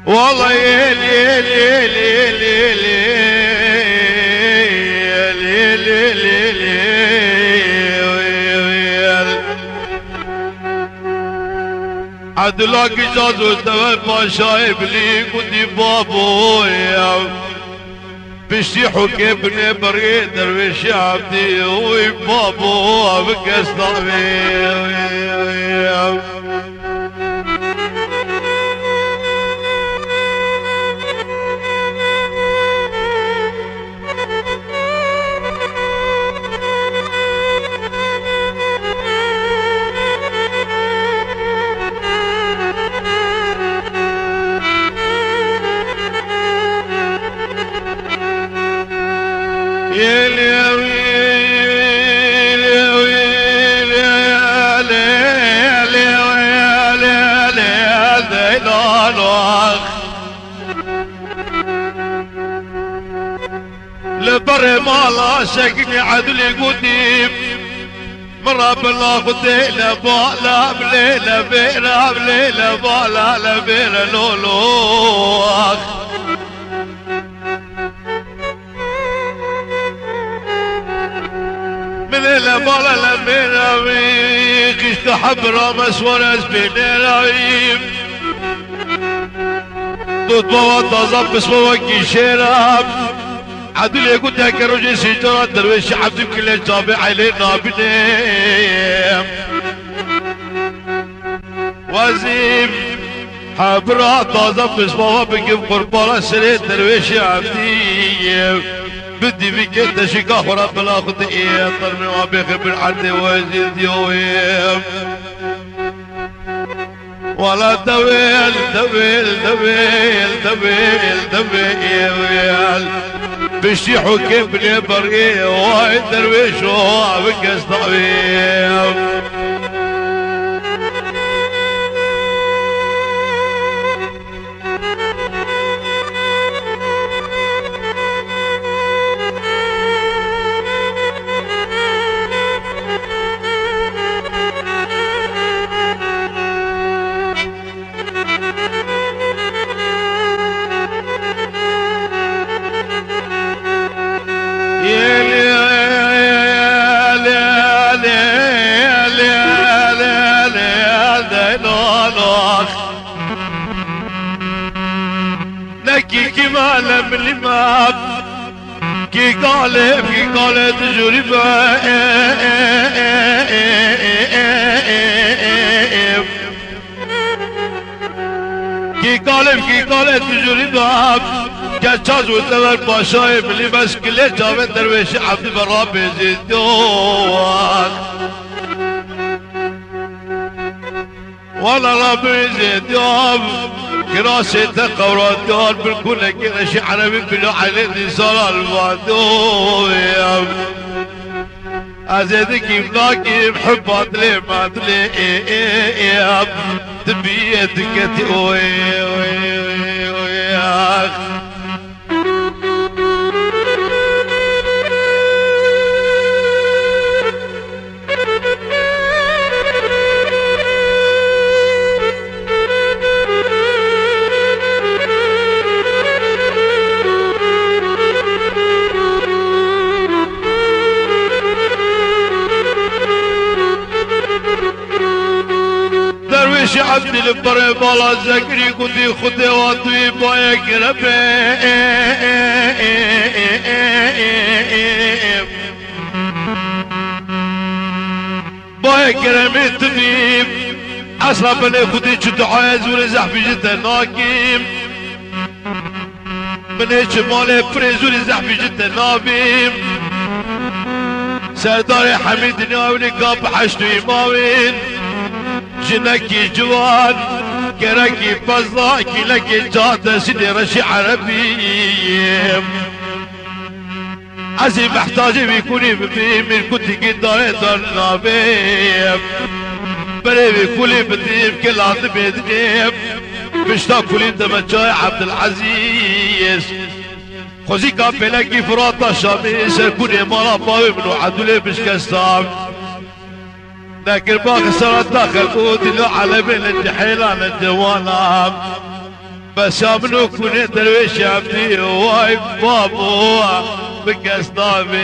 والله يا ليل يا ليل يا ليل يا ليل يا ليل عدلك جاز وتوى باشا ابلي كنتي بابو بشتي حكي ابن بريد درويش عبدي وبابو بكسطامي لبر مالا شكني عدل قديم مرة بالله ليلة بالا بليلة بيرة بليلة بالا لبيرة لولو من ليلة بالا لبيرة كشت حبرة مسورة سبينيرة دوت بابا تظب اسمه وكي شيراب عدل يقول لك رجل سجارة درويش عبد كل تابع علينا بنيم وزيم حبرا طازة اسمه بقف قربالا سريت درويش عبدي بدي بك انت شكا ورب الاخذ ايه طرمي وابيخ بالعرض وزيد يوم ولا دويل دويل دويل دويل دويل بشي حكي بني برقي وايد درويش وابكس طبيب نكي كما لم لماب كي قالب كي قالت جربا كي قالب كي قالت جربا كاچاز وتور باشای بلی بس کلی جاوه درویش عبد برا بزیدوان وانا ربي زيدوان كراسي تقوراتوان بالكل كراشي عربي بلو عليني صار الوادوان ازيد كيف ناكي بحب عدلي ما عدلي تبيتك تقوي وياك عبد البر بالا زكري كنتي خدي واتوي بايك ربي بايك رمي تبيب اصلا بني خدي جد عايز ورزح في جد ناكيم بني شمالي فريز ورزح في جد نابيم سرداري حميد ناوي قاب حشتو اماوين جنكي جوان كركي بزاكي لكي جادة سيدي رشي عربي عزي محتاجي بيكوني من كنت قداري درنابي بري بيكوني بتيب كل عطب يدنيب بشتا كلين دمجاي عبد العزيز خوزي كان بلاقي فراطة شاميس كوني مالا باوي منو عدولي بشكستان لكن باقي صار داخل قوتي لو على بين الجحيلان الدوانا بس منو كوني درويش عبدي واي بابو بكستامي